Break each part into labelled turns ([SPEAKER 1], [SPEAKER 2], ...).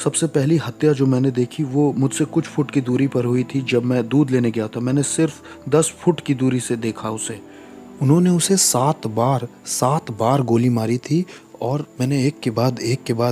[SPEAKER 1] सबसे पहली हत्या जो मैंने देखी वो मुझसे कुछ फुट की दूरी पर हुई थी। जब मैं दूध लेने गया था, मैंने सिर्फ 10 फुट की दूरी से देखा उसे। उन्होंने उसे 7 बार गोली मारी थी और मैंने एक के बाद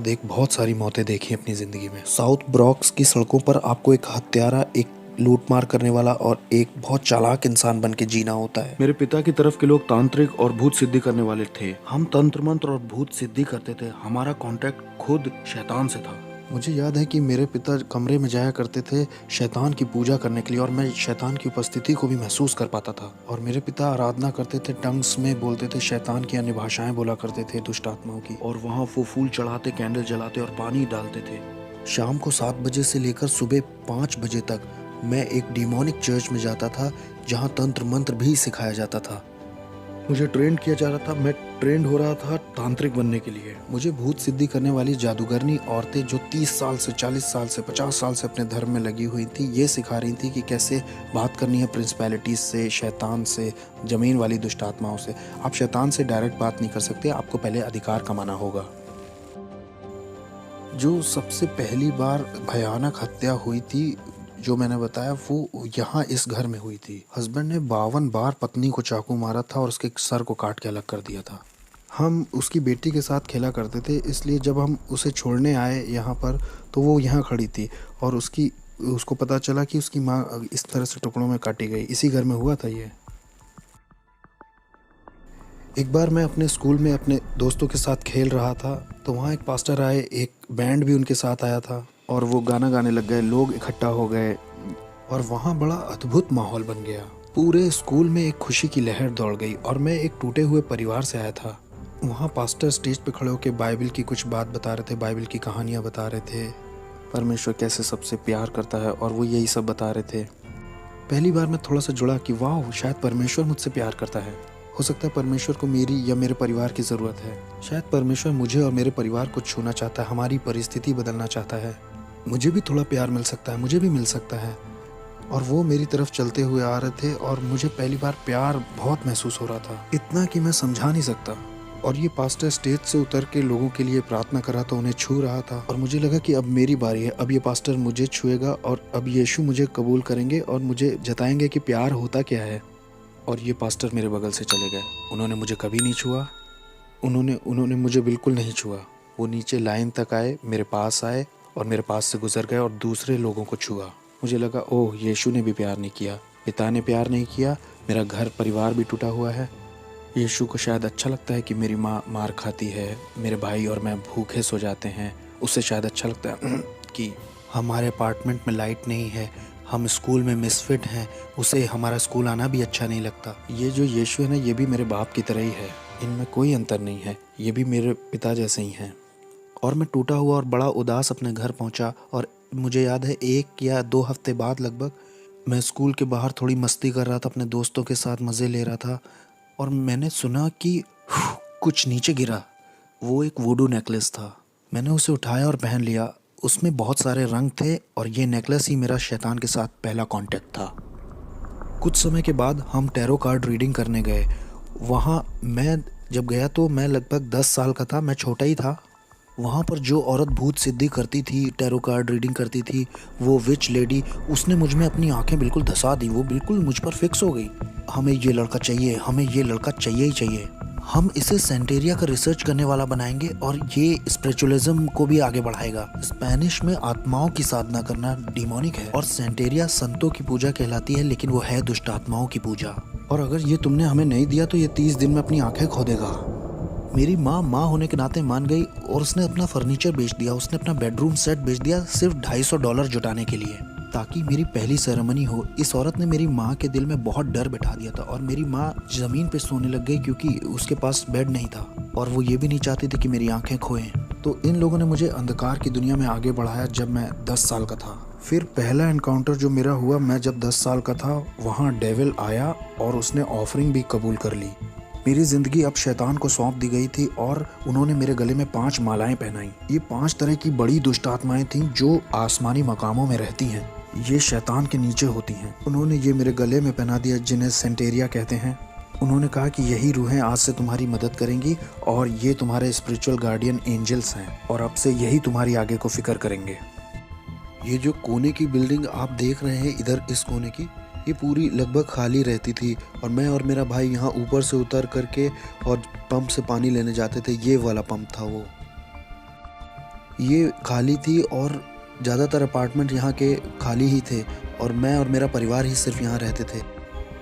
[SPEAKER 1] एक बहुत सारी मौतें देखी अपनी ज़िंदगी में। साउथ ब्रॉक्स की सड़कों पर आपको एक हत्यारा, एक लूटमार करने वाला और एक बहुत चालाक इंसान बन के जीना होता है। मेरे पिता की तरफ के लोग तांत्रिक और भूत सिद्धि करने वाले थे। हम तंत्र मंत्र और भूत सिद्धि करते थे। हमारा कांटेक्ट खुद शैतान से था। मुझे याद है कि मेरे पिता कमरे में जाया करते थे शैतान की पूजा करने के लिए, और मैं शैतान की उपस्थिति को भी महसूस कर पाता था। और मेरे पिता आराधना करते थे, टंग्स में बोलते थे, शैतान की अन्य भाषाएं बोला करते थे, दुष्ट आत्माओं की। और वहाँ वो फूल चढ़ाते, कैंडल जलाते और पानी डालते थे। शाम को 7 बजे से लेकर सुबह 5 बजे तक मैं एक डिमोनिक चर्च में जाता था, जहाँ तंत्र मंत्र भी सिखाया जाता था। मुझे ट्रेन किया जा रहा था। मैं ट्रेंड हो रहा था तांत्रिक बनने के लिए। मुझे भूत सिद्धि करने वाली जादूगरनी औरतें जो 30 साल से, 40 साल से, 50 साल से अपने धर्म में लगी हुई थी, ये सिखा रही थी कि कैसे बात करनी है प्रिंसिपैलिटीज से, शैतान से, जमीन वाली दुष्ट आत्माओं से। आप शैतान से डायरेक्ट बात नहीं कर सकते, आपको पहले अधिकार कमाना होगा। जो सबसे पहली बार भयानक हत्या हुई थी जो मैंने बताया, वो यहाँ इस घर में हुई थी। हस्बैंड ने 52 बार पत्नी को चाकू मारा था और उसके सर को काट के अलग कर दिया था। हम उसकी बेटी के साथ खेला करते थे, इसलिए जब हम उसे छोड़ने आए यहाँ पर तो वो यहाँ खड़ी थी और उसको पता चला कि उसकी माँ इस तरह से टुकड़ों में काटी गई। इसी घर में हुआ था ये। एक बार मैं अपने स्कूल में अपने दोस्तों के साथ खेल रहा था, तो वहाँ एक पास्टर आए, एक बैंड भी उनके साथ आया था और वो गाना गाने लग गए। लोग इकट्ठा हो गए और वहाँ बड़ा अद्भुत माहौल बन गया। पूरे स्कूल में एक खुशी की लहर दौड़ गई और मैं एक टूटे हुए परिवार से आया था। वहाँ पास्टर स्टेज पे खड़े होकर बाइबल की कुछ बात बता रहे थे, बाइबल की कहानियाँ बता रहे थे, परमेश्वर कैसे सबसे प्यार करता है, और वो यही सब बता रहे थे। पहली बार मैं थोड़ा सा जुड़ा कि वाह, शायद परमेश्वर मुझसे प्यार करता है। हो सकता है परमेश्वर को मेरी या मेरे परिवार की ज़रूरत है। शायद परमेश्वर मुझे और मेरे परिवार को छूना चाहता है, हमारी परिस्थिति बदलना चाहता है। मुझे भी थोड़ा प्यार मिल सकता है, मुझे भी मिल सकता है। और वो मेरी तरफ चलते हुए आ रहे थे और मुझे पहली बार प्यार बहुत महसूस हो रहा था, इतना कि मैं समझा नहीं सकता। और ये पास्टर स्टेज से उतर के लोगों के लिए प्रार्थना कर रहा था, उन्हें छू रहा था, और मुझे लगा कि अब मेरी बारी है। अब ये पास्टर मुझे छुएगा और अब यीशु मुझे कबूल करेंगे और मुझे जताएंगे कि प्यार होता क्या है। और ये पास्टर मेरे बगल से चले गए। उन्होंने मुझे कभी नहीं छुआ। उन्होंने मुझे बिल्कुल नहीं छुआ। वो नीचे लाइन तक आए, मेरे पास आए और मेरे पास से गुजर गए और दूसरे लोगों को छुआ। मुझे लगा, ओह, यीशु ने भी प्यार नहीं किया, पिता ने प्यार नहीं किया, मेरा घर परिवार भी टूटा हुआ है। यीशु को शायद अच्छा लगता है कि मेरी माँ मार खाती है, मेरे भाई और मैं भूखे सो जाते हैं। उससे शायद अच्छा लगता है कि हमारे अपार्टमेंट में लाइट नहीं है, हम स्कूल में मिसफिट हैं, उसे हमारा स्कूल आना भी अच्छा नहीं लगता। ये जो यीशु है ना, ये भी मेरे बाप की तरह ही है, इनमें कोई अंतर नहीं है, ये भी मेरे पिता जैसे ही हैं। और मैं टूटा हुआ और बड़ा उदास अपने घर पहुंचा। और मुझे याद है 1 या 2 हफ्ते बाद लगभग मैं स्कूल के बाहर थोड़ी मस्ती कर रहा था, अपने दोस्तों के साथ मज़े ले रहा था, और मैंने सुना कि कुछ नीचे गिरा। वो एक वुडू नेकलेस था। मैंने उसे उठाया और पहन लिया। उसमें बहुत सारे रंग थे और ये नेकलेस ही मेरा शैतान के साथ पहला कांटेक्ट था। कुछ समय के बाद हम टैरो कार्ड रीडिंग करने गए। वहाँ मैं जब गया तो मैं लगभग 10 साल का था, मैं छोटा ही था। वहाँ पर जो औरत भूत सिद्धि करती थी, टैरो कार्ड रीडिंग करती थी, वो विच लेडी, उसने मुझ में अपनी आंखें बिल्कुल धंसा दी। वो बिल्कुल मुझ पर फिक्स हो गई। हमें ये लड़का चाहिए, हमें ये लड़का चाहिए ही चाहिए। हम इसे सेंटेरिया का रिसर्च करने वाला बनाएंगे और ये स्पिरिचुअलिज्म को भी आगे बढ़ाएगा। स्पेनिश में आत्माओं की साधना करना डिमोनिक है और सेंटेरिया संतों की पूजा कहलाती है, लेकिन वो है दुष्ट आत्माओं की पूजा। और अगर ये तुमने हमें नहीं दिया तो ये 30 दिन में अपनी आंखें खो देगा। मेरी माँ होने के नाते मान गई और उसने अपना फर्नीचर बेच दिया, उसने अपना बेडरूम सेट बेच दिया सिर्फ $250 जुटाने के लिए, ताकि मेरी पहली सेरेमनी हो। इस औरत ने मेरी माँ के दिल में बहुत डर बिठा दिया था और मेरी माँ ज़मीन पे सोने लग गई क्योंकि उसके पास बेड नहीं था और वो ये भी नहीं चाहती थी कि मेरी आंखें खोएं। तो इन लोगों ने मुझे अंधकार की दुनिया में आगे बढ़ाया जब मैं 10 साल का था। फिर पहला एनकाउंटर जो मेरा हुआ, मैं जब 10 साल का था, वहाँ डेविल आया और उसने ऑफरिंग भी कबूल कर ली। मेरी ज़िंदगी अब शैतान को सौंप दी गई थी और उन्होंने मेरे गले में 5 मालाएं पहनाई। ये 5 तरह की बड़ी दुष्ट आत्माएं थीं जो आसमानी मकामों में रहती हैं। ये शैतान के नीचे होती हैं। उन्होंने ये मेरे गले में पहना दिया, जिन्हें सेंटेरिया कहते हैं। उन्होंने कहा कि यही रूहें आज से तुम्हारी मदद करेंगी और ये तुम्हारे स्पिरिचुअल गार्डियन एंजल्स हैं और अब से यही तुम्हारी आगे को फिक्र करेंगे। ये जो कोने की बिल्डिंग आप देख रहे हैं इधर इस कोने की, ये पूरी लगभग खाली रहती थी और मैं और मेरा भाई यहाँ ऊपर से उतर करके और पंप से पानी लेने जाते थे। ये वाला पंप था वो, ये खाली थी और ज़्यादातर अपार्टमेंट यहाँ के खाली ही थे और मैं और मेरा परिवार ही सिर्फ यहाँ रहते थे।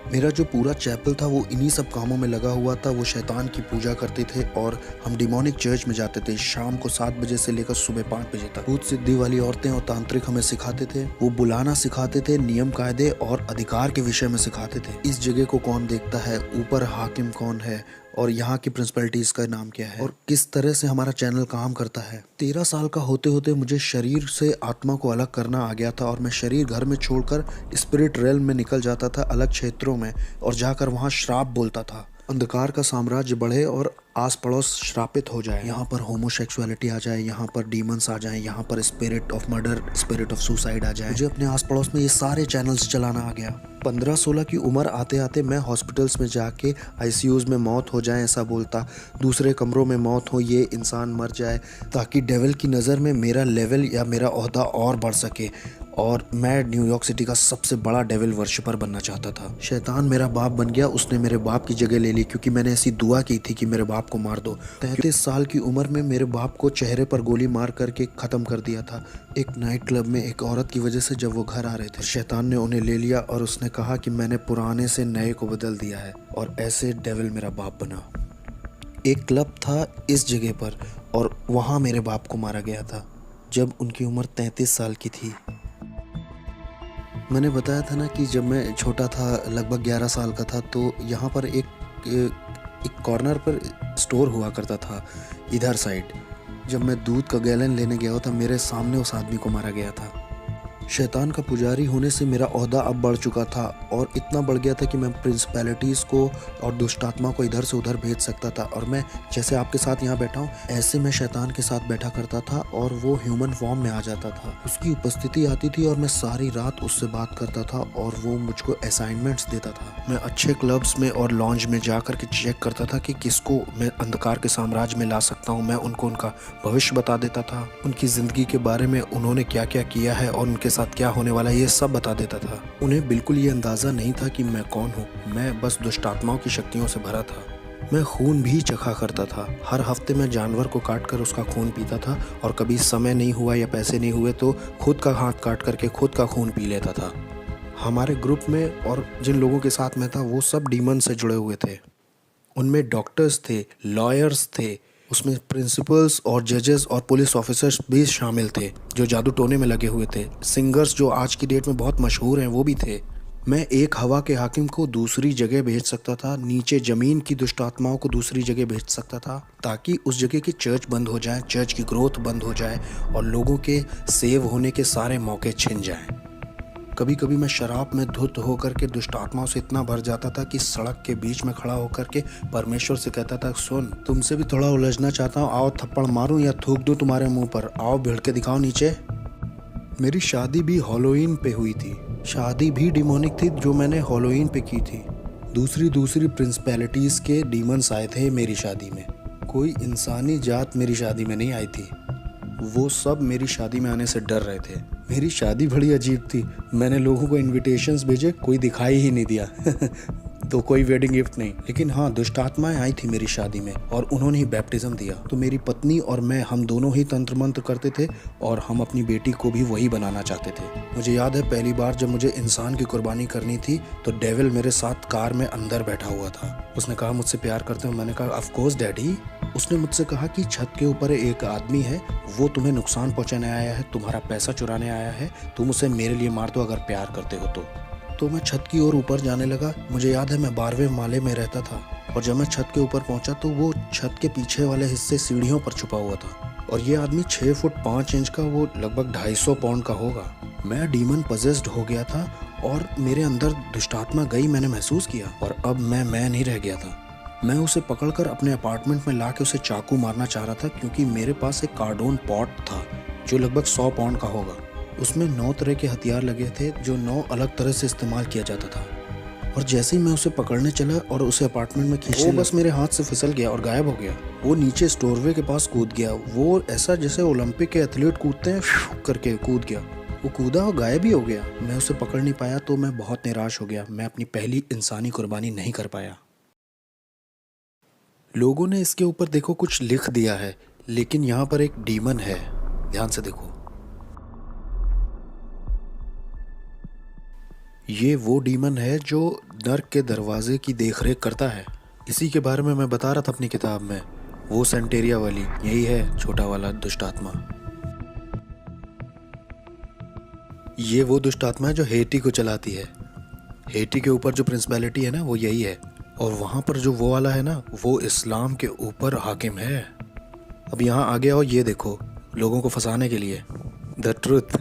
[SPEAKER 1] मेरा जो पूरा चैपल था वो इन्हीं सब कामों में लगा हुआ था। वो शैतान की पूजा करते थे और हम डिमोनिक चर्च में जाते थे शाम को 7 बजे से लेकर सुबह 5 बजे तक। भूत सिद्धि वाली औरतें और तांत्रिक हमें सिखाते थे, वो बुलाना सिखाते थे, नियम कायदे और अधिकार के विषय में सिखाते थे। इस जगह को कौन देखता है, ऊपर हाकिम कौन है और यहाँ की प्रिंसिपलिटीज का नाम क्या है और किस तरह से हमारा चैनल काम करता है। 13 साल का होते होते मुझे शरीर से आत्मा को अलग करना आ गया था और मैं शरीर घर में छोड़कर स्पिरिट रेल्म में निकल जाता था, अलग क्षेत्रों में, और जाकर वहाँ श्राप बोलता था। अंधकार का साम्राज्य बढ़े और आस पड़ोस श्रापित हो जाए। यहाँ पर होमोसेक्सुअलिटी आ जाए, यहाँ पर डीमंस आ जाए, यहाँ पर spirit of murder, spirit of suicide आ जाए। मुझे अपने आस पड़ोस में ये सारे चैनल्स चलाना आ गया। 15-16 की उम्र आते आते मैं हॉस्पिटल्स में जाके आईसीयूज में मौत हो जाए ऐसा बोलता, दूसरे कमरों में मौत हो, ये इंसान मर जाए, ताकि डेविल की नज़र में मेरा लेवल या मेरा ओहदा और बढ़ सके और मैं न्यूयॉर्क सिटी का सबसे बड़ा डेविल वर्शिपर बनना चाहता था। शैतान मेरा बाप बन गया, उसने मेरे बाप की जगह ले ली क्योंकि मैंने ऐसी दुआ की थी कि मेरे बाप को मार दो। 33 साल की उम्र में मेरे बाप को चेहरे पर गोली मार करके ख़त्म कर दिया था एक नाइट क्लब में एक औरत की वजह से। जब वो घर आ रहे थे शैतान ने उन्हें ले लिया और उसने कहा कि मैंने पुराने से नए को बदल दिया है और ऐसे डेविल मेरा बाप बना। एक क्लब था इस जगह पर और वहाँ मेरे बाप को मारा गया था जब उनकी उम्र 33 साल की थी। मैंने बताया था ना कि जब मैं छोटा था, लगभग 11 साल का था, तो यहाँ पर एक कॉर्नर पर स्टोर हुआ करता था इधर साइड। जब मैं दूध का गैलन लेने गया था मेरे सामने उस आदमी को मारा गया था। शैतान का पुजारी होने से मेरा ओहदा अब बढ़ चुका था और इतना बढ़ गया था कि मैं प्रिंसिपैलिटीज़ को और दुष्टात्मा को इधर से उधर भेज सकता था। और मैं जैसे आपके साथ यहाँ बैठा हूँ ऐसे मैं शैतान के साथ बैठा करता था और वो ह्यूमन फॉर्म में आ जाता था। उसकी उपस्थिति आती थी और मैं सारी रात उससे बात करता था और वो मुझको असाइनमेंट्स देता था। मैं अच्छे क्लब्स में और लॉन्ज में जा कर के चेक करता था कि किसको मैं अंधकार के साम्राज्य में ला सकता हूँ। मैं उनको उनका भविष्य बता देता था, उनकी ज़िंदगी के बारे में उन्होंने क्या क्या किया है और उनके साथ क्या होने वाला है, ये सब बता देता था। उन्हें बिल्कुल ये अंदाज़ा नहीं था कि मैं कौन हूँ, मैं बस दुष्ट आत्माओं की शक्तियों से भरा था। मैं खून भी चखा करता था। हर हफ्ते मैं जानवर को काट कर उसका खून पीता था और कभी समय नहीं हुआ या पैसे नहीं हुए तो खुद का हाथ काट करके खुद का खून पी लेता था। हमारे ग्रुप में और जिन लोगों के साथ मैं था वो सब डीमन से जुड़े हुए थे। उनमें डॉक्टर्स थे, लॉयर्स थे, उसमें प्रिंसिपल्स और जजेस और पुलिस ऑफिसर्स भी शामिल थे जो जादू टोने में लगे हुए थे। सिंगर्स जो आज की डेट में बहुत मशहूर हैं वो भी थे। मैं एक हवा के हाकिम को दूसरी जगह भेज सकता था, नीचे ज़मीन की दुष्ट आत्माओं को दूसरी जगह भेज सकता था ताकि उस जगह की चर्च बंद हो जाए, चर्च की ग्रोथ बंद हो जाए और लोगों के सेव होने के सारे मौके छिन जाएं। कभी कभी मैं शराब में धुत होकर के दुष्ट आत्माओं से इतना भर जाता था कि सड़क के बीच में खड़ा होकर के परमेश्वर से कहता था, सुन, तुमसे भी थोड़ा उलझना चाहता हूँ, आओ थप्पड़ मारूं या थूक दूं तुम्हारे मुंह पर, आओ भिड़ के दिखाओ नीचे। मेरी शादी भी हॉलोवीन पे हुई थी। शादी भी डिमोनिक थी जो मैंने हॉलोवीन पे की थी। दूसरी प्रिंसिपैलिटीज़ के डीमंस आए थे मेरी शादी में। कोई इंसानी जात मेरी शादी में नहीं आई थी। वो सब मेरी शादी में आने से डर रहे थे। मेरी शादी बड़ी अजीब थी। मैंने लोगों को इनविटेशंस भेजे, कोई दिखाई ही नहीं दिया तो कोई वेडिंग गिफ्ट नहीं। लेकिन हाँ, दुष्ट आत्माएं आई थी मेरी शादी में और उन्होंने ही बैप्टिज्म दिया। तो मेरी पत्नी और मैं, हम दोनों ही तंत्र मंत्र करते थे और हम अपनी बेटी को भी वही बनाना चाहते थे। मुझे याद है पहली बार जब मुझे इंसान की कुर्बानी करनी थी तो डेविल मेरे साथ कार में अंदर बैठा हुआ था। उसने कहा, मुझसे प्यार करते हो? मैंने कहा, ऑफ कोर्स डैडी। उसने मुझसे कहा कि छत के ऊपर एक आदमी है, वो तुम्हें नुकसान पहुंचाने आया है, तुम्हारा पैसा चुराने आया है, तुम उसे मेरे लिए मार दो अगर प्यार करते हो तो मैं छत की ओर ऊपर जाने लगा। मुझे याद है मैं 12वें माले में रहता था और जब मैं छत के ऊपर पहुंचा तो वो छत के पीछे वाले हिस्से सीढ़ियों पर छुपा हुआ था और ये आदमी 6 फुट 5 इंच का, वो लगभग 250 पाउंड का होगा। मैं डीमन पजेस्ड हो गया था और मेरे अंदर दुष्टात्मा गई, मैंने महसूस किया और अब मैं नहीं रह गया था। मैं उसे पकड़कर अपने अपार्टमेंट में ला के उसे चाकू मारना चाह रहा था क्योंकि मेरे पास एक कार्डोन पॉट था जो लगभग 100 पाउंड का होगा। उसमें 9 तरह के हथियार लगे थे जो 9 अलग तरह से इस्तेमाल किया जाता था और जैसे ही मैं उसे पकड़ने चला और उसे अपार्टमेंट में खींचने वो बस मेरे हाथ से फिसल गया और गायब हो गया। वो नीचे स्टोरवे के पास कूद गया। वो ऐसा जैसे ओलंपिक के एथलीट कूदते हैं करके कूद गया। वो कूदा और गायब ही हो गया। मैं उसे पकड़ नहीं पाया तो मैं बहुत निराश हो गया। मैं अपनी पहली इंसानी कुर्बानी नहीं कर पाया। लोगों ने इसके ऊपर देखो कुछ लिख दिया है, लेकिन यहाँ पर एक डीमन है। ध्यान से देखो, ये वो डीमन है जो नर्क के दरवाजे की देखरेख करता है। इसी के बारे में मैं बता रहा था अपनी किताब में। वो सेंटेरिया वाली यही है, छोटा वाला दुष्ट आत्मा। ये वो दुष्ट आत्मा है जो हेटी को चलाती है। हेटी के ऊपर जो प्रिंसिपैलिटी है ना, वो यही है। और वहाँ पर जो वो वाला है ना, वो इस्लाम के ऊपर हाकिम है। अब यहाँ आ गया और ये देखो, लोगों को फंसाने के लिए द ट्रुथ।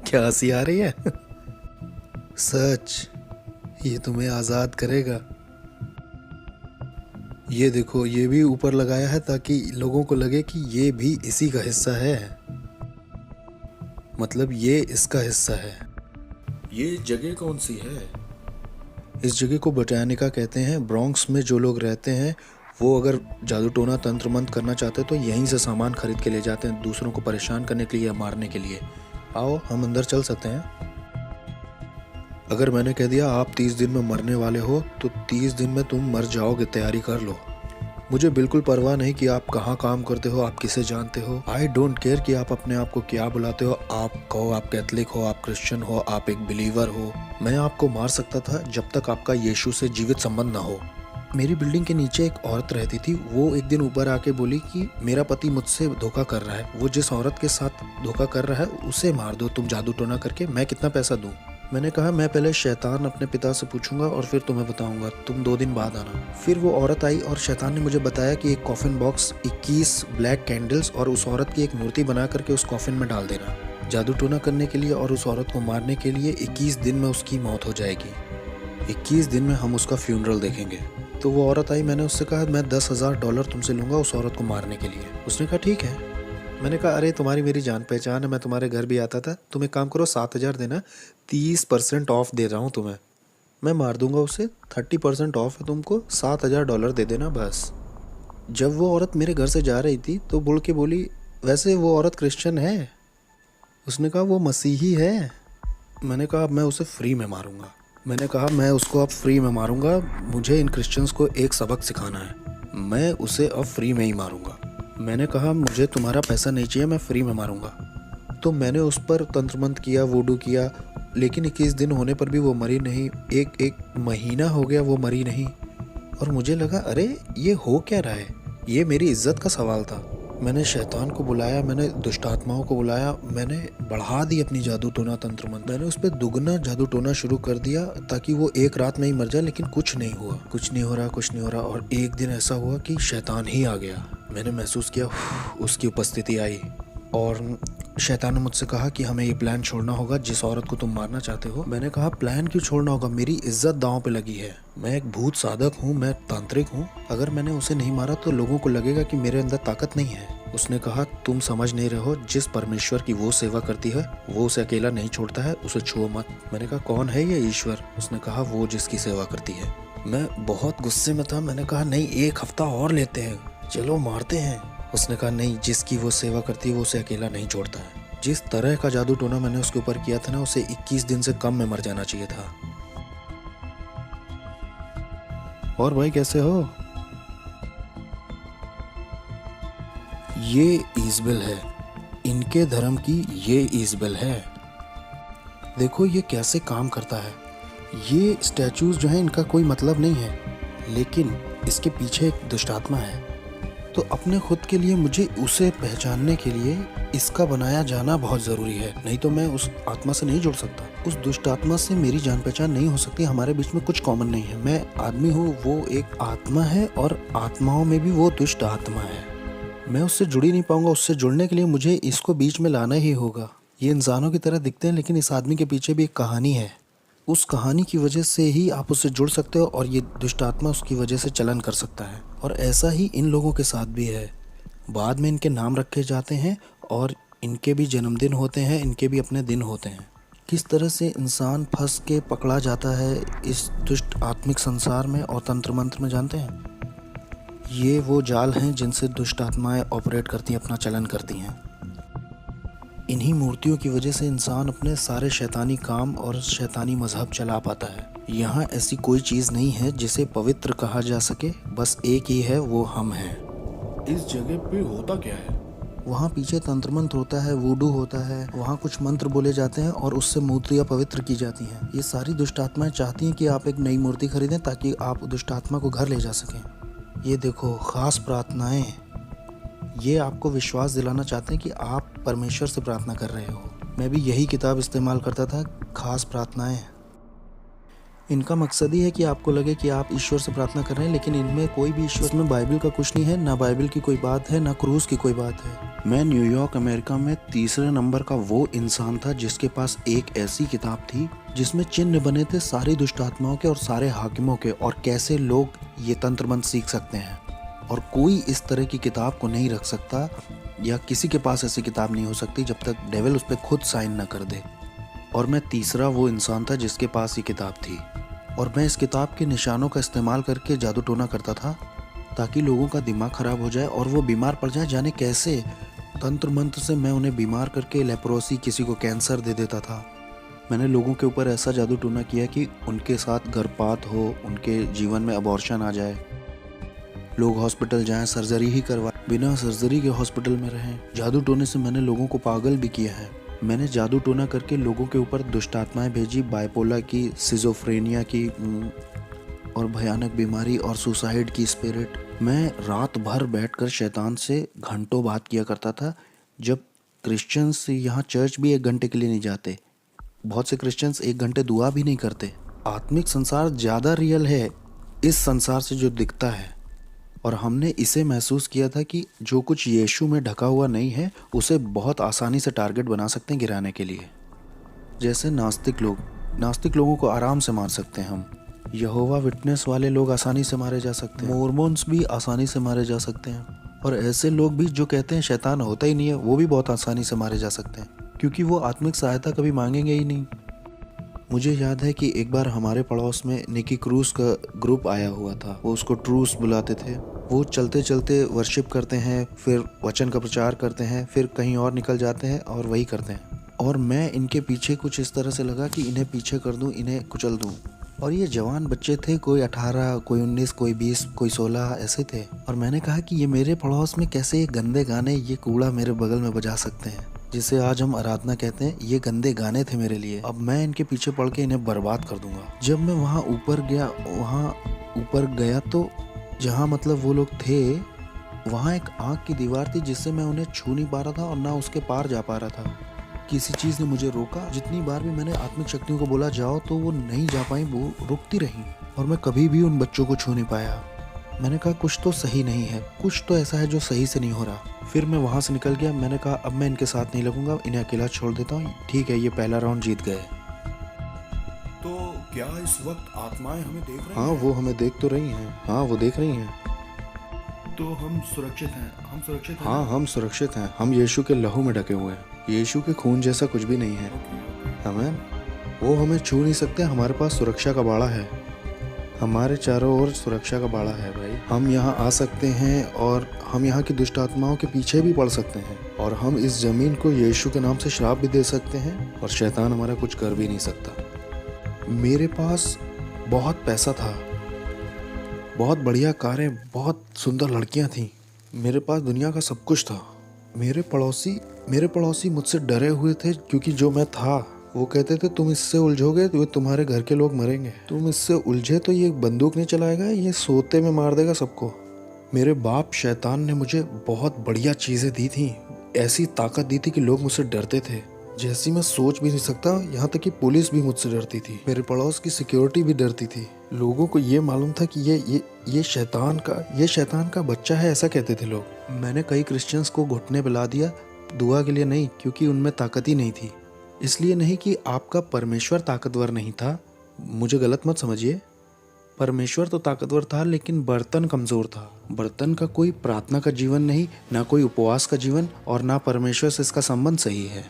[SPEAKER 1] क्या हंसी आ रही है? सच, ये तुम्हें आज़ाद करेगा। ये देखो, ये भी ऊपर लगाया है ताकि लोगों को लगे कि ये भी इसी का हिस्सा है, मतलब ये इसका हिस्सा है। ये जगह कौन सी है? इस जगह को बोटानिका कहते हैं। ब्रॉन्क्स में जो लोग रहते हैं वो अगर जादू टोना तंत्र मंत्र करना चाहते हैं तो यहीं से सामान खरीद के ले जाते हैं, दूसरों को परेशान करने के लिए या मारने के लिए। आओ हम अंदर चल सकते हैं। अगर मैंने कह दिया आप 30 दिन में मरने वाले हो तो 30 दिन में तुम मर जाओगे, तैयारी कर लो। मुझे बिल्कुल परवाह नहीं कि आप कहाँ काम करते हो, आप किसे जानते हो। आई डोंट केयर कि आप अपने आप को क्या बुलाते हो। आप कहो आप कैथलिक हो, आप क्रिश्चियन हो, आप एक बिलीवर हो। मैं आपको मार सकता था जब तक आपका यीशु से जीवित संबंध ना हो। मेरी बिल्डिंग के नीचे एक औरत रहती थी। वो एक दिन ऊपर आके बोली कि मेरा पति मुझसे धोखा कर रहा है। वो जिस औरत के साथ धोखा कर रहा है उसे मार दो तुम जादू टोना करके, मैं कितना पैसा दूं। मैंने कहा मैं पहले शैतान अपने पिता से पूछूंगा और फिर तुम्हें बताऊंगा, तुम 2 दिन बाद आना। फिर वो औरत आई और शैतान ने मुझे बताया कि एक कॉफिन बॉक्स, 21 ब्लैक कैंडल्स और उस औरत की एक मूर्ति बना करके उस कॉफिन में डाल देना जादू टोना करने के लिए, और उस औरत को मारने के लिए 21 दिन में उसकी मौत हो जाएगी। 21 दिन में हम उसका फ्यूनरल देखेंगे। तो वो औरत आई, मैंने उससे कहा मैं $10,000 तुमसे लूँगा उस औरत को मारने के लिए। उसने कहा ठीक है। मैंने कहा अरे तुम्हारी मेरी जान पहचान है, मैं तुम्हारे घर भी आता था, तुम एक काम करो 7,000 देना, 30% ऑफ दे रहा हूँ तुम्हें, मैं मार दूंगा उसे। 30% ऑफ है तुमको, $7,000 दे देना बस। जब वो औरत मेरे घर से जा रही थी तो बोल के बोली वैसे वो औरत क्रिश्चियन है। उसने कहा वो मसीही है। मैंने कहा अब मैं उसे फ्री में मारूंगा। मैंने कहा मैं उसको अब फ्री में मारूंगा, मुझे इन क्रिश्चियंस को एक सबक सिखाना है, मैं उसे अब फ्री में ही मारूंगा। मैंने कहा मुझे तुम्हारा पैसा नहीं चाहिए, मैं फ्री में मारूंगा। तो मैंने उस पर तंत्र मंत्र किया, वोडू किया, लेकिन 21 दिन होने पर भी वो मरी नहीं। एक महीना हो गया वो मरी नहीं। और मुझे लगा अरे ये हो क्या रहा है, ये मेरी इज्जत का सवाल था। मैंने शैतान को बुलाया, मैंने दुष्ट आत्माओं को बुलाया, मैंने बढ़ा दी अपनी जादू टोना तंत्र मंत्र। मैंने उस पर दुगना जादू टोना शुरू कर दिया ताकि वो एक रात में ही मर जाए, लेकिन कुछ नहीं हुआ, कुछ नहीं हो रहा, कुछ नहीं हो रहा। और एक दिन ऐसा हुआ कि शैतान ही आ गया। मैंने महसूस किया उसकी उपस्थिति आई और शैतान ने मुझसे कहा कि हमें ये प्लान छोड़ना होगा जिस औरत को तुम मारना चाहते हो। मैंने कहा प्लान क्यों छोड़ना होगा, मेरी इज्जत दांव पे लगी है, मैं एक भूत साधक हूँ, मैं तांत्रिक हूँ, अगर मैंने उसे नहीं मारा तो लोगों को लगेगा कि मेरे अंदर ताकत नहीं है। उसने कहा तुम समझ नहीं रहे हो, जिस परमेश्वर की वो सेवा करती है वो उसे अकेला नहीं छोड़ता है, उसे छुओ मत। मैंने कहा कौन है ये ईश्वर? उसने कहा वो जिसकी सेवा करती है। मैं बहुत गुस्से में था। मैंने कहा नहीं, 1 हफ्ता और लेते हैं, चलो मारते हैं। उसने कहा नहीं, जिसकी वो सेवा करती है वो उसे अकेला नहीं छोड़ता है। जिस तरह का जादू टोना मैंने उसके ऊपर किया था ना, उसे 21 दिन से कम में मर जाना चाहिए था। और भाई कैसे हो? ये ईजबेल है, इनके धर्म की ये ईजबेल है। देखो ये कैसे काम करता है। ये स्टैचूज जो है इनका कोई मतलब नहीं है, लेकिन इसके पीछे एक दुष्ट आत्मा है। तो अपने खुद के लिए मुझे उसे पहचानने के लिए इसका बनाया जाना बहुत ज़रूरी है, नहीं तो मैं उस आत्मा से नहीं जुड़ सकता। उस दुष्ट आत्मा से मेरी जान पहचान नहीं हो सकती, हमारे बीच में कुछ कॉमन नहीं है। मैं आदमी हूँ, वो एक आत्मा है, और आत्माओं में भी वो दुष्ट आत्मा है। मैं उससे जुड़ ही नहीं पाऊंगा। उससे जुड़ने के लिए मुझे इसको बीच में लाना ही होगा। ये इंसानों की तरह दिखते हैं, लेकिन इस आदमी के पीछे भी एक कहानी है। उस कहानी की वजह से ही आप उससे जुड़ सकते हो, और ये दुष्ट आत्मा उसकी वजह से चलन कर सकता है। और ऐसा ही इन लोगों के साथ भी है। बाद में इनके नाम रखे जाते हैं और इनके भी जन्मदिन होते हैं, इनके भी अपने दिन होते हैं। किस तरह से इंसान फंस के पकड़ा जाता है इस दुष्ट आत्मिक संसार में और तंत्र मंत्र में, जानते हैं? ये वो जाल हैं जिनसे दुष्ट आत्माएं ऑपरेट करती हैं, अपना चलन करती हैं। इन्हीं मूर्तियों की वजह से इंसान अपने सारे शैतानी काम और शैतानी मजहब चला पाता है। यहाँ ऐसी कोई चीज़ नहीं है जिसे पवित्र कहा जा सके, बस एक ही है, वो हम हैं।
[SPEAKER 2] इस जगह पे होता क्या है?
[SPEAKER 1] वहाँ पीछे तंत्र मंत्र होता है, वूडू होता है, वहाँ कुछ मंत्र बोले जाते हैं और उससे मूर्तियाँ पवित्र की जाती हैं। ये सारी दुष्ट आत्माएं चाहती हैं कि आप एक नई मूर्ति खरीदें ताकि आप दुष्ट आत्मा को घर ले जा सकें। ये देखो, खास प्रार्थनाएं, ये आपको विश्वास दिलाना चाहते हैं कि आप परमेश्वर से प्रार्थना कर रहे हो। मैं भी यही किताब इस्तेमाल करता था, खास प्रार्थनाएं। इनका मकसद ही है कि आपको लगे कि आप ईश्वर से प्रार्थना कर रहे हैं, लेकिन इनमें कोई भी ईश्वर, इसमें बाइबल का कुछ नहीं है, ना बाइबल की कोई बात है, ना क्रूस की कोई बात है। मैं न्यूयॉर्क अमेरिका में तीसरे नंबर का वो इंसान था जिसके पास एक ऐसी किताब थी जिसमें चिन्ह बने थे सारी दुष्ट आत्माओं के और सारे हाकिमों के, और कैसे लोग ये तंत्र मंत्र सीख सकते हैं। और कोई इस तरह की किताब को नहीं रख सकता, या किसी के पास ऐसी किताब नहीं हो सकती जब तक डेविल उस पर खुद साइन न कर दे। और मैं तीसरा वो इंसान था जिसके पास ये किताब थी, और मैं इस किताब के निशानों का इस्तेमाल करके जादू टोना करता था ताकि लोगों का दिमाग खराब हो जाए और वो बीमार पड़ जाए। जाने कैसे तंत्र मंत्र से मैं उन्हें बीमार करके लेप्रोसी, किसी को कैंसर दे देता था। मैंने लोगों के ऊपर ऐसा जादू टोना किया कि उनके साथ गर्भपात हो, उनके जीवन में अबॉर्शन आ जाए, लोग हॉस्पिटल जाएं, सर्जरी ही करवाएं, बिना सर्जरी के हॉस्पिटल में रहें। जादू टोने से मैंने लोगों को पागल भी किया है। मैंने जादू टोना करके लोगों के ऊपर दुष्ट आत्माएं भेजी, बाइपोला की, सिजोफ्रेनिया की और भयानक बीमारी और सुसाइड की स्पिरिट। मैं रात भर बैठकर शैतान से घंटों बात किया करता था, जब क्रिश्चियंस यहाँ चर्च भी 1 घंटे के लिए नहीं जाते। बहुत से क्रिश्चियंस 1 घंटे दुआ भी नहीं करते। आत्मिक संसार ज़्यादा रियल है इस संसार से जो दिखता है, और हमने इसे महसूस किया था कि जो कुछ यीशु में ढका हुआ नहीं है उसे बहुत आसानी से टारगेट बना सकते हैं गिराने के लिए। जैसे नास्तिक लोगों को आराम से मार सकते हैं हम। यहोवा विटनेस वाले लोग आसानी से मारे जा सकते हैं, मोर्मोन्स भी आसानी से मारे जा सकते हैं, और ऐसे लोग भी जो कहते हैं शैतान होता ही नहीं है, वो भी बहुत आसानी से मारे जा सकते हैं, क्योंकि वो आत्मिक सहायता कभी मांगेंगे ही नहीं। मुझे याद है कि एक बार हमारे पड़ोस में निकी क्रूस का ग्रुप आया हुआ था। वो उसको ट्रूस बुलाते थे। वो चलते चलते वर्शिप करते हैं, फिर वचन का प्रचार करते हैं, फिर कहीं और निकल जाते हैं और वही करते हैं। और मैं इनके पीछे कुछ इस तरह से लगा कि इन्हें पीछे कर दूं, इन्हें कुचल दूं। और ये जवान बच्चे थे, कोई 18, कोई 19, कोई 20, कोई 16 ऐसे थे। और मैंने कहा कि ये मेरे पड़ोस में कैसे ये गंदे गाने, ये कूड़ा मेरे बगल में बजा सकते हैं, जिसे आज हम आराधना कहते हैं। ये गंदे गाने थे मेरे लिए। अब मैं इनके पीछे पड़ के इन्हें बर्बाद कर दूंगा। जब मैं वहाँ ऊपर गया तो जहाँ मतलब वो लोग थे, वहाँ एक आँख की दीवार थी जिससे मैं उन्हें छू नहीं पा रहा था और ना उसके पार जा पा रहा था। किसी चीज़ ने मुझे रोका। जितनी बार भी मैंने आत्मिक शक्तियों को बोला जाओ, तो वो नहीं जा पाई, वो रुकती रहीं, और मैं कभी भी उन बच्चों को छू नहीं पाया। मैंने कहा कुछ तो सही नहीं है, कुछ तो ऐसा है जो सही से नहीं हो रहा। फिर मैं वहाँ से निकल गया। मैंने कहा अब मैं इनके साथ नहीं लगूंगा, इन्हें अकेला छोड़ देता हूँ। ठीक है, ये पहला राउंड जीत गए।
[SPEAKER 2] तो क्या इस वक्त आत्माएं हमें देख रही हैं?
[SPEAKER 1] हाँ, वो हमें देख तो रही हैं। हाँ, वो देख रही हैं।
[SPEAKER 2] तो हम सुरक्षित हैं? हम सुरक्षित हैं?
[SPEAKER 1] हाँ, हम सुरक्षित हैं। हम यीशु के लहू में ढके हुए हैं। यीशु के खून जैसा कुछ भी नहीं है। आमीन। वो हमें छू नहीं सकते। हमारे पास सुरक्षा का बाड़ा है। हमारे चारों ओर सुरक्षा का बाड़ा है भाई। हम यहाँ आ सकते हैं और हम यहाँ की दुष्ट आत्माओं के पीछे भी पड़ सकते हैं, और हम इस जमीन को यीशु के नाम से श्राप भी दे सकते हैं, और शैतान हमारा कुछ कर भी नहीं सकता। मेरे पास बहुत पैसा था, बहुत बढ़िया कारें, बहुत सुंदर लड़कियाँ थीं। मेरे पास दुनिया का सब कुछ था। मेरे पड़ोसी मुझसे डरे हुए थे, क्योंकि जो मैं था, वो कहते थे तुम इससे उलझोगे तो तुम्हारे घर के लोग मरेंगे। तुम इससे उलझे तो ये बंदूक नहीं चलाएगा, ये सोते में मार देगा सबको। मेरे बाप शैतान ने मुझे बहुत बढ़िया चीज़ें दी थी, ऐसी ताकत दी थी कि लोग मुझसे डरते थे, जैसी मैं सोच भी नहीं सकता। यहाँ तक कि पुलिस भी मुझसे डरती थी, मेरे पड़ोस की सिक्योरिटी भी डरती थी। लोगों को ये मालूम था कि ये शैतान का बच्चा है, ऐसा कहते थे लोग। मैंने कई क्रिश्चियंस को घुटने पिला दिया, दुआ के लिए नहीं, क्योंकि उनमें ताकत ही नहीं थी। इसलिए नहीं कि आपका परमेश्वर ताकतवर नहीं था, मुझे गलत मत समझिए। परमेश्वर तो ताकतवर था, लेकिन बर्तन कमज़ोर था। बर्तन का कोई प्रार्थना का जीवन नहीं, ना कोई उपवास का जीवन, और ना परमेश्वर से इसका संबंध सही है।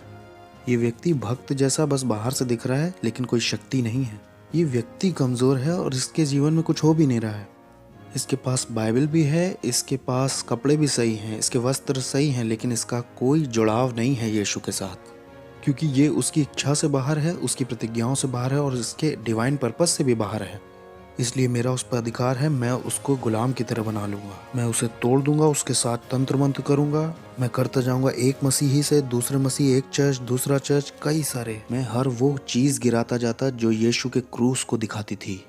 [SPEAKER 1] ये व्यक्ति भक्त जैसा बस बाहर से दिख रहा है, लेकिन कोई शक्ति नहीं है। ये व्यक्ति कमज़ोर है और इसके जीवन में कुछ हो भी नहीं रहा है। इसके पास बाइबल भी है, इसके पास कपड़े भी सही हैं, इसके वस्त्र सही हैं, लेकिन इसका कोई जुड़ाव नहीं है यीशु के साथ, क्योंकि ये उसकी इच्छा से बाहर है, उसकी प्रतिज्ञाओं से बाहर है और इसके डिवाइन पर्पस से भी बाहर है। इसलिए मेरा उस पर अधिकार है, मैं उसको गुलाम की तरह बना लूँगा, मैं उसे तोड़ दूंगा, उसके साथ तंत्र मंत्र करूँगा, मैं करता जाऊँगा एक मसीही से दूसरे मसीह, एक चर्च दूसरा चर्च, कई सारे। मैं हर वो चीज़ गिराता जाता जो यीशु के क्रूस को दिखाती थी।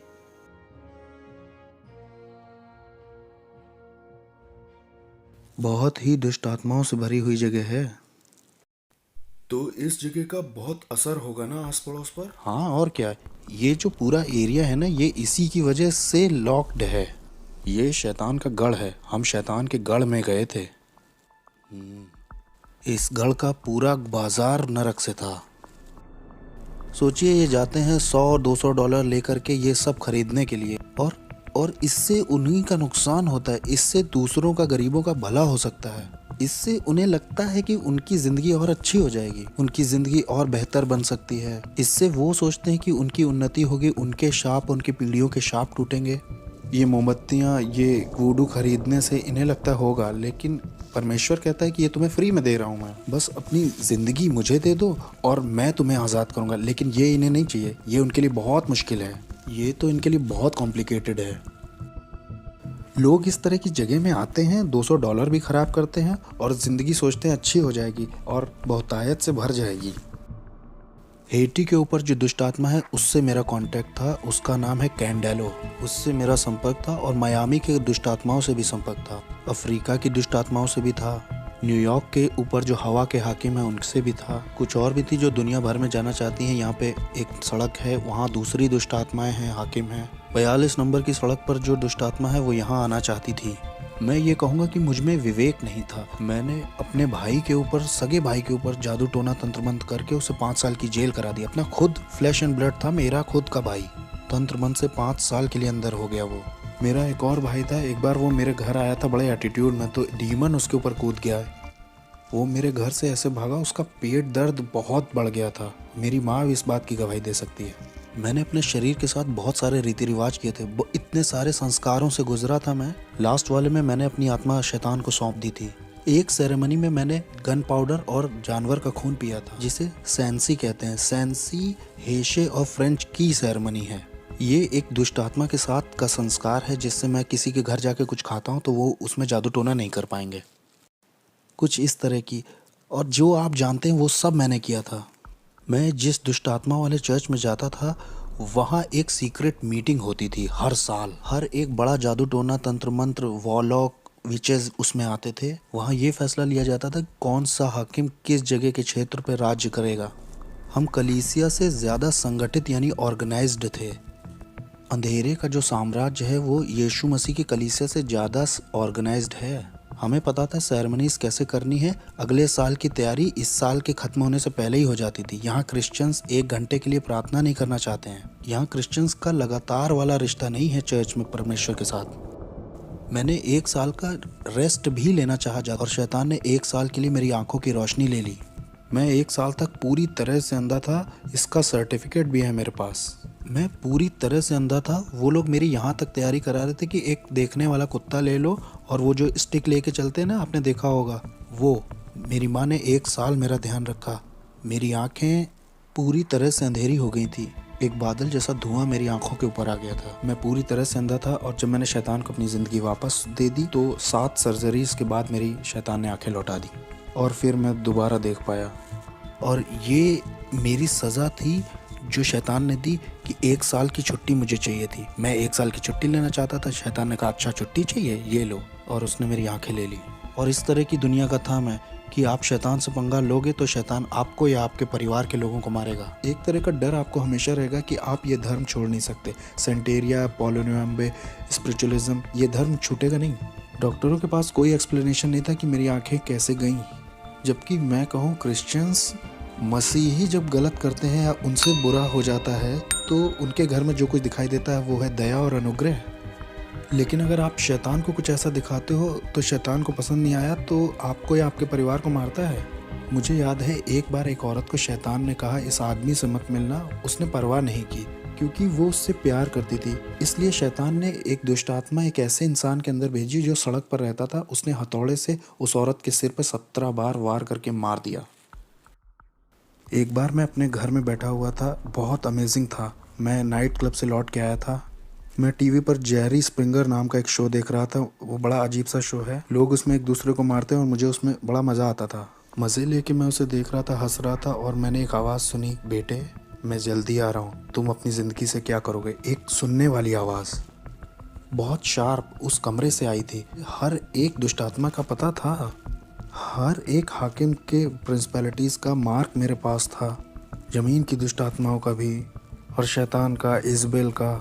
[SPEAKER 1] बहुत ही दुष्ट आत्माओं से भरी हुई जगह है।
[SPEAKER 2] तो इस जगह का बहुत असर होगा ना आस पड़ोस पर।
[SPEAKER 1] हाँ और क्या, ये जो पूरा एरिया है ना, ये इसी की वजह से लॉक्ड है। ये शैतान का गढ़ है, हम शैतान के गढ़ में गए थे। इस गढ़ का पूरा बाजार नरक से था। सोचिए, ये जाते हैं $100-200 लेकर के ये सब खरीदने के लिए, और इससे उन्हीं का नुकसान होता है, इससे दूसरों का, गरीबों का भला हो सकता है। इससे उन्हें लगता है कि उनकी ज़िंदगी और अच्छी हो जाएगी, उनकी ज़िंदगी और बेहतर बन सकती है। इससे वो सोचते हैं कि उनकी उन्नति होगी, उनके शाप, उनकी पीढ़ियों के शाप टूटेंगे। ये मोमबत्तियाँ, ये वुडू खरीदने से इन्हें लगता होगा, लेकिन परमेश्वर कहता है कि ये तुम्हें फ्री में दे रहा हूँ मैं, बस अपनी ज़िंदगी मुझे दे दो और मैं तुम्हें आज़ाद करूँगा। लेकिन ये इन्हें नहीं चाहिए, ये उनके लिए बहुत मुश्किल है, ये तो इनके लिए बहुत कॉम्प्लिकेटेड है। लोग इस तरह की जगह में आते हैं, $200 भी ख़राब करते हैं और ज़िंदगी सोचते हैं अच्छी हो जाएगी और बहुतायत से भर जाएगी। हेटी के ऊपर जो दुष्ट आत्मा है उससे मेरा कांटेक्ट था, उसका नाम है कैंडेलो, उससे मेरा संपर्क था। और मियामी के दुष्ट आत्माओं से भी संपर्क था, अफ्रीका की दुष्ट आत्माओं से भी था, न्यूयॉर्क के ऊपर जो हवा के हाकिम हैं उनसे भी था, कुछ और भी थी जो दुनिया भर में जाना चाहती हैं। यहाँ पे एक सड़क है, वहाँ दूसरी दुष्ट आत्माएं हैं, हाकिम हैं। 42 नंबर की सड़क पर जो दुष्ट आत्मा है वो यहाँ आना चाहती थी। मैं ये कहूँगा कि मुझ में विवेक नहीं था। मैंने अपने भाई के ऊपर, सगे भाई के ऊपर जादू टोना तंत्र मंत्र करके उसे 5 साल की जेल करा दी। अपना खुद फ्लैश एंड ब्लड था, मेरा खुद का भाई, तंत्र मंत्र से 5 साल के लिए अंदर हो गया वो। मेरा एक और भाई था, एक बार वो मेरे घर आया था बड़े एटीट्यूड में, तो डीमन उसके ऊपर कूद गया। वो मेरे घर से ऐसे भागा, उसका पेट दर्द बहुत बढ़ गया था। मेरी माँ भी इस बात की गवाही दे सकती है। मैंने अपने शरीर के साथ बहुत सारे रीति रिवाज किए थे, इतने सारे संस्कारों से गुजरा था मैं। लास्ट वाले में मैंने अपनी आत्मा शैतान को सौंप दी थी। एक सेरेमनी में मैंने गन पाउडर और जानवर का खून पिया था, जिसे सैंसी कहते हैं। सैंसी हेशे और फ्रेंच की सेरेमनी है। ये एक दुष्ट आत्मा के साथ का संस्कार है, जिससे मैं किसी के घर जाके कुछ खाता हूँ तो वो उसमें जादू टोना नहीं कर पाएंगे, कुछ इस तरह की। और जो आप जानते हैं वो सब मैंने किया था। मैं जिस दुष्ट आत्मा वाले चर्च में जाता था वहाँ एक सीक्रेट मीटिंग होती थी हर साल। हर एक बड़ा जादू टोना, तंत्र मंत्र, वॉलॉक, विचेस उसमें आते थे। वहाँ ये फैसला लिया जाता था कौन सा हाकिम किस जगह के क्षेत्र पर राज्य करेगा। हम कलीसिया से ज़्यादा संगठित यानी ऑर्गेनाइज्ड थे। अंधेरे का जो साम्राज्य है वो यीशु मसीह की कलीसिया से ज़्यादा ऑर्गेनाइज्ड है। हमें पता था सेरेमनीज कैसे करनी है। अगले साल की तैयारी इस साल के ख़त्म होने से पहले ही हो जाती थी। यहाँ क्रिश्चियंस 1 घंटे के लिए प्रार्थना नहीं करना चाहते हैं। यहाँ क्रिश्चियंस का लगातार वाला रिश्ता नहीं है चर्च में परमेश्वर के साथ। मैंने 1 साल का रेस्ट भी लेना चाहा और शैतान ने 1 साल के लिए मेरी आंखों की रोशनी ले ली। मैं 1 साल तक पूरी तरह से अंधा था, इसका सर्टिफिकेट भी है मेरे पास। मैं पूरी तरह से अंधा था। वो लोग मेरी यहाँ तक तैयारी करा रहे थे कि एक देखने वाला कुत्ता ले लो और वो जो स्टिक लेके चलते हैं ना, आपने देखा होगा वो। मेरी माँ ने 1 साल मेरा ध्यान रखा। मेरी आंखें पूरी तरह से अंधेरी हो गई थी। एक बादल जैसा धुआं मेरी आंखों के ऊपर आ गया था। मैं पूरी तरह से अंधा था। और जब मैंने शैतान को अपनी ज़िंदगी वापस दे दी तो 7 सर्जरीज के बाद मेरी शैतान ने आंखें लौटा दी और फिर मैं दोबारा देख पाया। और ये मेरी सज़ा थी जो शैतान ने दी कि 1 साल की छुट्टी मुझे चाहिए थी। मैं 1 साल की छुट्टी लेना चाहता था। शैतान ने कहा अच्छा छुट्टी चाहिए, ये लो, और उसने मेरी आंखें ले ली। और इस तरह की दुनिया का था मैं कि आप शैतान से पंगा लोगे तो शैतान आपको या आपके परिवार के लोगों को मारेगा। एक तरह का डर आपको हमेशा रहेगा कि आप ये धर्म छोड़ नहीं सकते। सेंटेरिया, पोलोनियम्बे, स्पिरिचुअलिज्म, ये धर्म छूटेगा नहीं। डॉक्टरों के पास कोई एक्सप्लेनेशन नहीं था कि मेरी आंखें कैसे गईं। जबकि मैं कहूँ क्रिश्चियंस, मसीही जब गलत करते हैं या उनसे बुरा हो जाता है तो उनके घर में जो कुछ दिखाई देता है वो है दया और अनुग्रह। लेकिन अगर आप शैतान को कुछ ऐसा दिखाते हो तो शैतान को पसंद नहीं आया तो आपको या आपके परिवार को मारता है। मुझे याद है एक बार एक औरत को शैतान ने कहा इस आदमी से मत मिलना। उसने परवाह नहीं की क्योंकि वो उससे प्यार करती थी। इसलिए शैतान ने एक दुष्ट आत्मा एक ऐसे इंसान के अंदर भेजी जो सड़क पर रहता था। उसने हथौड़े से उस औरत के सिर पर 17 बार वार करके मार दिया। एक बार मैं अपने घर में बैठा हुआ था, बहुत अमेजिंग था। मैं नाइट क्लब से लौट के आया था। मैं टीवी पर जेरी स्प्रिंगर नाम का एक शो देख रहा था। वो बड़ा अजीब सा शो है, लोग उसमें एक दूसरे को मारते हैं और मुझे उसमें बड़ा मज़ा आता था। मज़े लेके मैं उसे देख रहा था, हंस रहा था और मैंने एक आवाज़ सुनी, बेटे मैं जल्दी आ रहा हूँ, तुम अपनी ज़िंदगी से क्या करोगे। एक सुनने वाली आवाज़ बहुत शार्प उस कमरे से आई थी। हर एक दुष्ट आत्मा का पता था, हर एक हाकिम के प्रिंसिपैलिटीज़ का मार्क मेरे पास था, ज़मीन की दुष्ट आत्माओं का भी और शैतान का, इज़बेल का।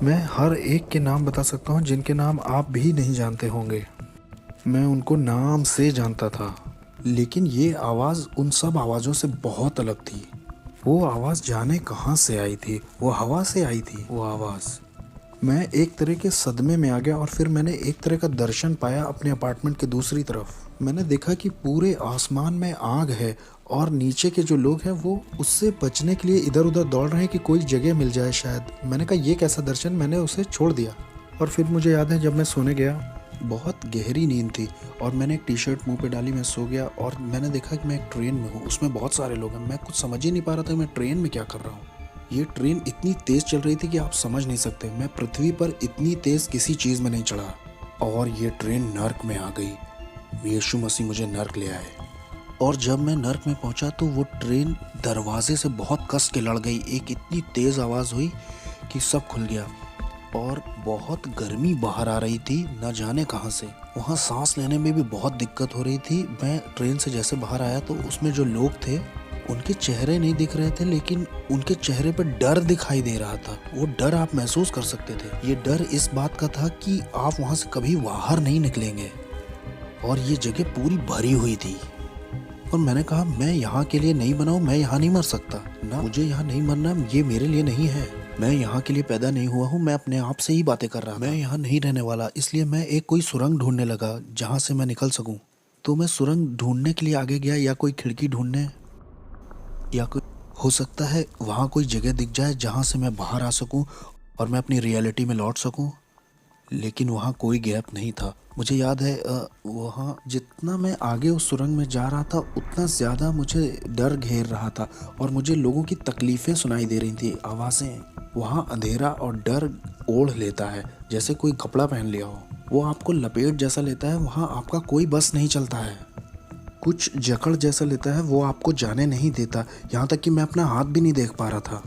[SPEAKER 1] मैं हर एक के नाम बता सकता हूँ जिनके नाम आप भी नहीं जानते होंगे। मैं उनको नाम से जानता था, लेकिन ये आवाज़ उन सब आवाज़ों से बहुत अलग थी। वो आवाज़ जाने कहाँ से आई थी, वो हवा से आई थी वो आवाज़। मैं एक तरह के सदमे में आ गया और फिर मैंने एक तरह का दर्शन पाया अपने अपार्टमेंट के दूसरी तरफ। मैंने देखा कि पूरे आसमान में आग है और नीचे के जो लोग हैं वो उससे बचने के लिए इधर उधर दौड़ रहे हैं कि कोई जगह मिल जाए शायद। मैंने कहा ये कैसा दर्शन, मैंने उसे छोड़ दिया। और फिर मुझे याद है जब मैं सोने गया, बहुत गहरी नींद थी और मैंने एक टी शर्ट मुंह पे डाली, मैं सो गया और मैंने देखा कि मैं एक ट्रेन में हूँ, उसमें बहुत सारे लोग हैं। मैं कुछ समझ ही नहीं पा रहा था मैं ट्रेन में क्या कर रहा हूँ। ये ट्रेन इतनी तेज़ चल रही थी कि आप समझ नहीं सकते। मैं पृथ्वी पर इतनी तेज़ किसी चीज़ में नहीं चढ़ा और ये ट्रेन नर्क में आ गई। यीशु मसीह मुझे नर्क ले आए और जब मैं नर्क में पहुंचा तो वो ट्रेन दरवाजे से बहुत कस के लड़ गई। एक इतनी तेज़ आवाज़ हुई कि सब खुल गया और बहुत गर्मी बाहर आ रही थी, न जाने कहाँ से। वहाँ सांस लेने में भी बहुत दिक्कत हो रही थी। मैं ट्रेन से जैसे बाहर आया तो उसमें जो लोग थे उनके चेहरे नहीं दिख रहे थे, लेकिन उनके चेहरे पर डर दिखाई दे रहा था। वो डर आप महसूस कर सकते थे। ये डर इस बात का था कि आप वहाँ से कभी बाहर नहीं निकलेंगे और ये जगह पूरी भरी हुई थी। और मैंने कहा मैं यहाँ के लिए नहीं बना हूँ, मैं यहाँ नहीं मर सकता ना, मुझे यहाँ नहीं मरना, ये मेरे लिए नहीं है। मैं यहाँ के लिए पैदा नहीं हुआ हूँ, मैं अपने आप से ही बातें कर रहा हूँ। मैं यहाँ नहीं रहने वाला, इसलिए मैं एक कोई सुरंग ढूंढने लगा जहाँ से मैं निकल सकूँ। तो मैं सुरंग ढूंढने के लिए आगे गया, या कोई खिड़की ढूंढने, या कोई हो सकता है वहाँ कोई जगह दिख जाए जहाँ से मैं बाहर आ सकूँ और मैं अपनी रियलिटी में लौट सकूँ। लेकिन वहाँ कोई गैप नहीं था। मुझे याद है वहाँ जितना मैं आगे उस सुरंग में जा रहा था उतना ज़्यादा मुझे डर घेर रहा था और मुझे लोगों की तकलीफ़ें सुनाई दे रही थी, आवाज़ें। वहाँ अंधेरा और डर ओढ़ लेता है जैसे कोई कपड़ा पहन लिया हो, वो आपको लपेट जैसा लेता है। वहाँ आपका कोई बस नहीं चलता है, कुछ जकड़ जैसा लेता है, वो आपको जाने नहीं देता। यहाँ तक कि मैं अपना हाथ भी नहीं देख पा रहा था।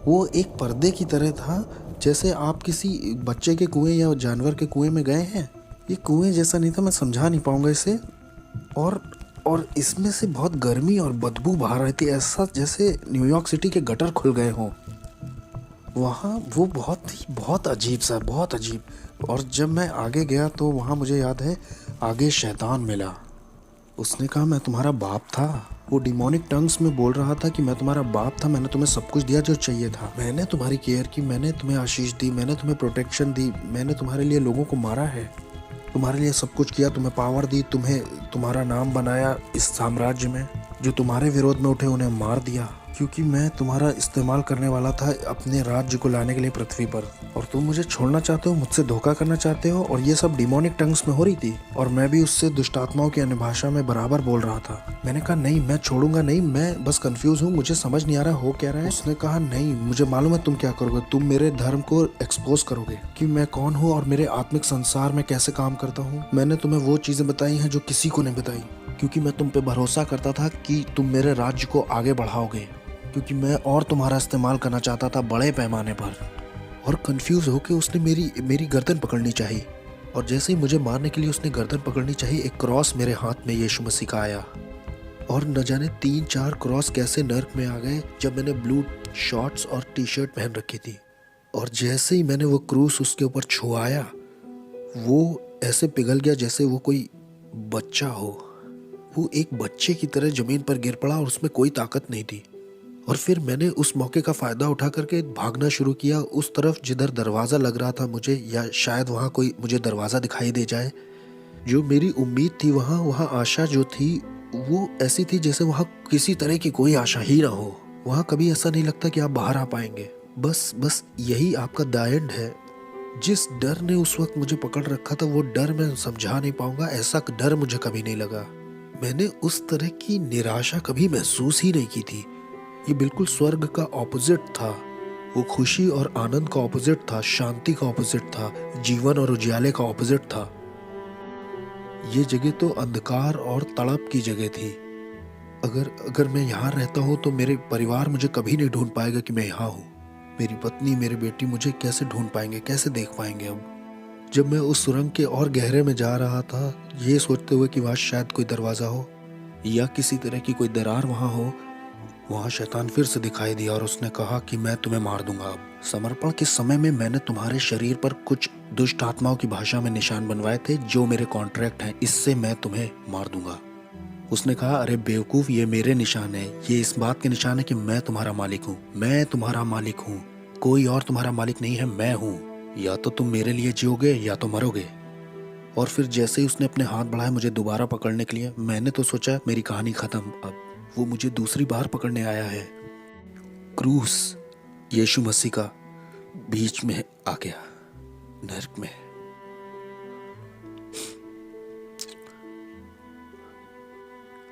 [SPEAKER 1] वो एक पर्दे की तरह था, जैसे आप किसी बच्चे के कुएं या जानवर के कुएं में गए हैं। ये कुएं जैसा नहीं था, मैं समझा नहीं पाऊंगा इसे। और इसमें से बहुत गर्मी और बदबू बाहर रही थी, ऐसा जैसे न्यूयॉर्क सिटी के गटर खुल गए हों। वहाँ वो बहुत अजीब सा, बहुत अजीब। और जब मैं आगे गया तो वहाँ मुझे याद है आगे शैतान मिला। उसने कहा मैं तुम्हारा बाप था। वो डिमोनिक टंग्स में बोल रहा था कि मैं तुम्हारा बाप था, मैंने तुम्हें सब कुछ दिया जो चाहिए था, मैंने तुम्हारी केयर की, मैंने तुम्हें आशीष दी, मैंने तुम्हें प्रोटेक्शन दी, मैंने तुम्हारे लिए लोगों को मारा है, तुम्हारे लिए सब कुछ किया, तुम्हें पावर दी, तुम्हें तुम्हारा नाम बनाया इस साम्राज्य में। जो तुम्हारे विरोध में उठे उन्हें मार दिया, क्योंकि मैं तुम्हारा इस्तेमाल करने वाला था अपने राज्य को लाने के लिए पृथ्वी पर। और तुम मुझे छोड़ना चाहते हो, मुझसे धोखा करना चाहते हो। और ये सब डिमोनिक टंग्स में हो रही थी और मैं भी उससे दुष्टात्माओं की अन्य भाषा में बराबर बोल रहा था। मैंने कहा नहीं, मैं छोड़ूंगा नहीं, मैं बस कंफ्यूज हूँ, मुझे समझ नहीं आ रहा हो क्या रहा है। उसने कहा नहीं, मुझे मालूम है तुम क्या करोगे, तुम मेरे धर्म को एक्सपोज करोगे कि मैं कौन हूँ और मेरे आत्मिक संसार में कैसे काम करता हूँ। मैंने तुम्हें वो चीजें बताई हैं जो किसी को नहीं बताई, क्योंकि मैं तुम पे भरोसा करता था कि तुम मेरे राज्य को आगे बढ़ाओगे, क्योंकि मैं और तुम्हारा इस्तेमाल करना चाहता था बड़े पैमाने पर। और कंफ्यूज होकर उसने मेरी गर्दन पकड़नी चाहिए, और जैसे ही मुझे मारने के लिए उसने गर्दन पकड़नी चाहिए, एक क्रॉस मेरे हाथ में यीशु मसीह का आया। और न जाने 3-4 क्रॉस कैसे नर्क में आ गए जब मैंने ब्लू शॉर्ट्स और टी शर्ट पहन रखी थी। और जैसे ही मैंने वो क्रूस उसके ऊपर छुआया, वो ऐसे पिघल गया जैसे वो कोई बच्चा हो। वो एक बच्चे की तरह जमीन पर गिर पड़ा और उसमें कोई ताकत नहीं थी। और फिर मैंने उस मौके का फ़ायदा उठा करके भागना शुरू किया उस तरफ जिधर दरवाज़ा लग रहा था मुझे, या शायद वहाँ कोई मुझे दरवाज़ा दिखाई दे जाए। जो मेरी उम्मीद थी, वहाँ आशा जो थी, वो ऐसी थी जैसे वहाँ किसी तरह की कोई आशा ही ना हो। वहाँ कभी ऐसा नहीं लगता कि आप बाहर आ पाएंगे। बस यही आपका द एंड है। जिस डर ने उस वक्त मुझे पकड़ रखा था वो डर मैं समझा नहीं पाऊंगा। ऐसा डर मुझे कभी नहीं लगा। मैंने उस तरह की निराशा कभी महसूस ही नहीं की थी। ये बिल्कुल स्वर्ग का ऑपोजिट था। वो खुशी और आनंद का ऑपोजिट था, शांति का ऑपोजिट था, जीवन और उजियाले का ऑपोजिट था। ये जगह तो अंधकार और तड़प की जगह थी। अगर मैं यहाँ रहता हूँ तो मेरे परिवार मुझे कभी नहीं ढूंढ पाएगा कि मैं यहाँ हूँ। मेरी पत्नी, मेरी बेटी मुझे कैसे ढूंढ पाएंगे, कैसे देख पाएंगे। अब जब मैं उस सुरंग के और गहरे में जा रहा था, ये सोचते हुए कि वहाँ शायद कोई दरवाज़ा हो या किसी तरह की कोई दरार वहाँ हो, वहाँ शैतान फिर से दिखाई दिया और उसने कहा कि मैं तुम्हें मार दूंगा। अब समर्पण के समय में मैंने तुम्हारे शरीर पर कुछ दुष्ट आत्माओं की भाषा में निशान बनवाए थे जो मेरे कॉन्ट्रैक्ट हैं, इससे मैं तुम्हें मार दूंगा। उसने कहा, अरे बेवकूफ़, ये मेरे निशान है। ये इस बात के निशान है कि मैं तुम्हारा मालिक हूँ। मैं तुम्हारा मालिक हूँ, कोई और तुम्हारा मालिक नहीं है, मैं हूँ। या तो तुम मेरे लिए जियोगे या तो मरोगे। और फिर जैसे ही उसने अपने हाथ बढ़ाए मुझे दोबारा पकड़ने के लिए, मैंने तो सोचा मेरी कहानी खत्म। अब वो मुझे दूसरी बार पकड़ने आया है। क्रूस यीशु मसीह का बीच में आ गया, नरक में।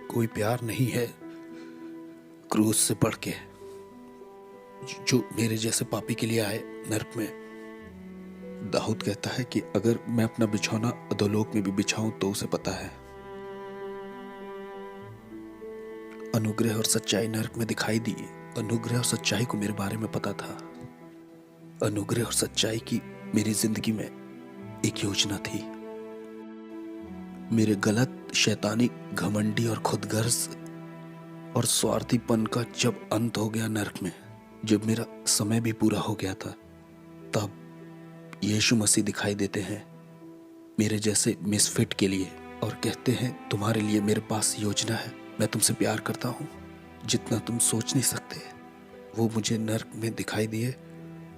[SPEAKER 1] कोई प्यार नहीं है क्रूस से बढ़ के, जो मेरे जैसे पापी के लिए आए नरक में। दाऊद कहता है कि अगर मैं अपना बिछौना अधोलोक में भी बिछाऊं तो उसे पता है। अनुग्रह और सच्चाई नरक में दिखाई दी। अनुग्रह और सच्चाई को मेरे बारे में पता था। अनुग्रह और सच्चाई की मेरी जिंदगी में एक योजना थी। मेरे गलत, शैतानी, घमंडी और खुदगर्ज और स्वार्थीपन का जब अंत हो गया नरक में, जब मेरा समय भी पूरा हो गया था, तब यीशु मसीह दिखाई देते हैं मेरे जैसे मिसफिट के लिए और कहते हैं, तुम्हारे लिए मेरे पास योजना है। मैं तुमसे प्यार करता हूँ जितना तुम सोच नहीं सकते। वो मुझे नरक में दिखाई दिए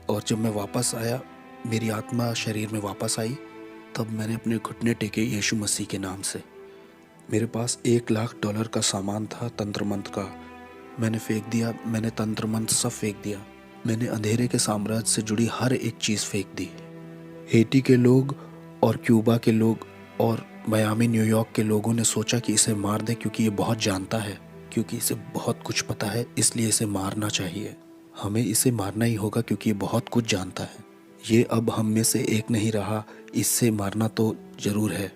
[SPEAKER 1] और जब मैं वापस आया, मेरी आत्मा शरीर में वापस आई, तब मैंने अपने घुटने टेके यीशु मसीह के नाम से। मेरे पास $1,00,000 का सामान था तंत्र मंत्र का। मैंने फेंक दिया। मैंने तंत्र मंत्र सब फेंक दिया। मैंने अंधेरे के साम्राज्य से जुड़ी हर एक चीज़ फेंक दी। हेटी के लोग और क्यूबा के लोग और मियामी, न्यूयॉर्क के लोगों ने सोचा कि इसे मार दे क्योंकि ये बहुत जानता है, क्योंकि इसे बहुत कुछ पता है, इसलिए इसे मारना चाहिए। हमें इसे मारना ही होगा क्योंकि ये बहुत कुछ जानता है। ये अब हम में से एक नहीं रहा, इससे मारना तो जरूर है।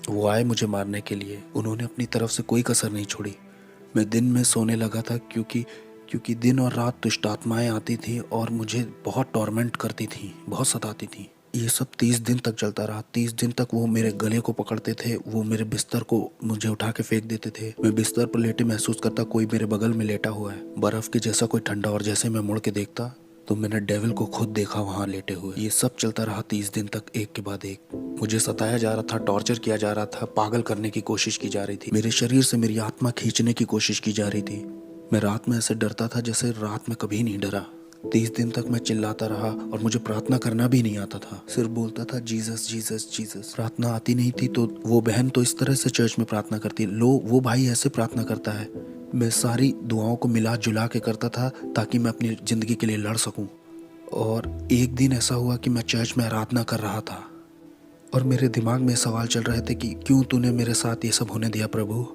[SPEAKER 1] वो आए मुझे मारने के लिए। उन्होंने अपनी तरफ से कोई कसर नहीं छोड़ी। मैं दिन में सोने लगा था क्योंकि दिन और रात दुष्ट आत्माएं आती थी और मुझे बहुत टॉर्मेंट करती थी, बहुत सताती थी। ये सब 30 दिन तक चलता रहा। 30 दिन तक वो मेरे गले को पकड़ते थे, वो मेरे बिस्तर को मुझे उठा के फेंक देते थे। मैं बिस्तर पर लेटे महसूस करता कोई मेरे बगल में लेटा हुआ है, बर्फ के जैसा कोई ठंडा। और जैसे मैं मुड़ के देखता तो मैंने डेविल को खुद देखा वहाँ लेटे हुए। ये सब चलता रहा 30 दिन तक, एक के बाद एक। मुझे सताया जा रहा था, टॉर्चर किया जा रहा था, पागल करने की कोशिश की जा रही थी। मेरे शरीर से मेरी आत्मा खींचने की कोशिश की जा रही थी। मैं रात में ऐसे डरता था जैसे रात में कभी नहीं डरा। 30 दिन तक मैं चिल्लाता रहा और मुझे प्रार्थना करना भी नहीं आता था। सिर्फ बोलता था जीसस जीसस जीसस। प्रार्थना आती नहीं थी तो वो बहन तो इस तरह से चर्च में प्रार्थना करती, लो वो भाई ऐसे प्रार्थना करता है। मैं सारी दुआओं को मिला जुला के करता था ताकि मैं अपनी ज़िंदगी के लिए लड़ सकूं। और एक दिन ऐसा हुआ कि मैं चर्च में आराधना कर रहा था और मेरे दिमाग में सवाल चल रहे थे कि क्यों तूने मेरे साथ ये सब होने दिया प्रभु।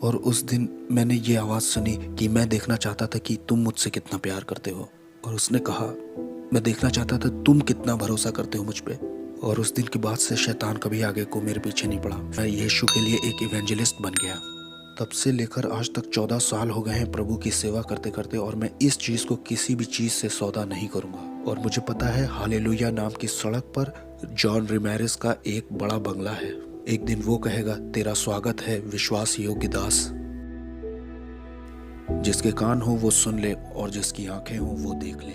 [SPEAKER 1] और उस दिन मैंने ये आवाज़ सुनी कि मैं देखना चाहता था कि तुम मुझसे कितना प्यार करते हो। और उसने कहा, मैं देखना चाहता था तुम कितना भरोसा करते हो मुझ पे। और उस दिन के बाद से शैतान कभी आगे को मेरे पीछे नहीं पड़ा। मैं यीशु के लिए एक इवेंजलिस्ट बन गया। तब से लेकर आज तक 14 साल हो गए हैं प्रभु की सेवा करते करते, और मैं इस चीज़ को किसी भी चीज़ से सौदा नहीं करूँगा। और मुझे पता है हालेलुया नाम की सड़क पर जॉन रिमेरिस का एक बड़ा बंगला है। एक दिन वो कहेगा, तेरा स्वागत है विश्वास योग्य दास। जिसके कान हो वो सुन ले और जिसकी आंखें हो वो देख ले।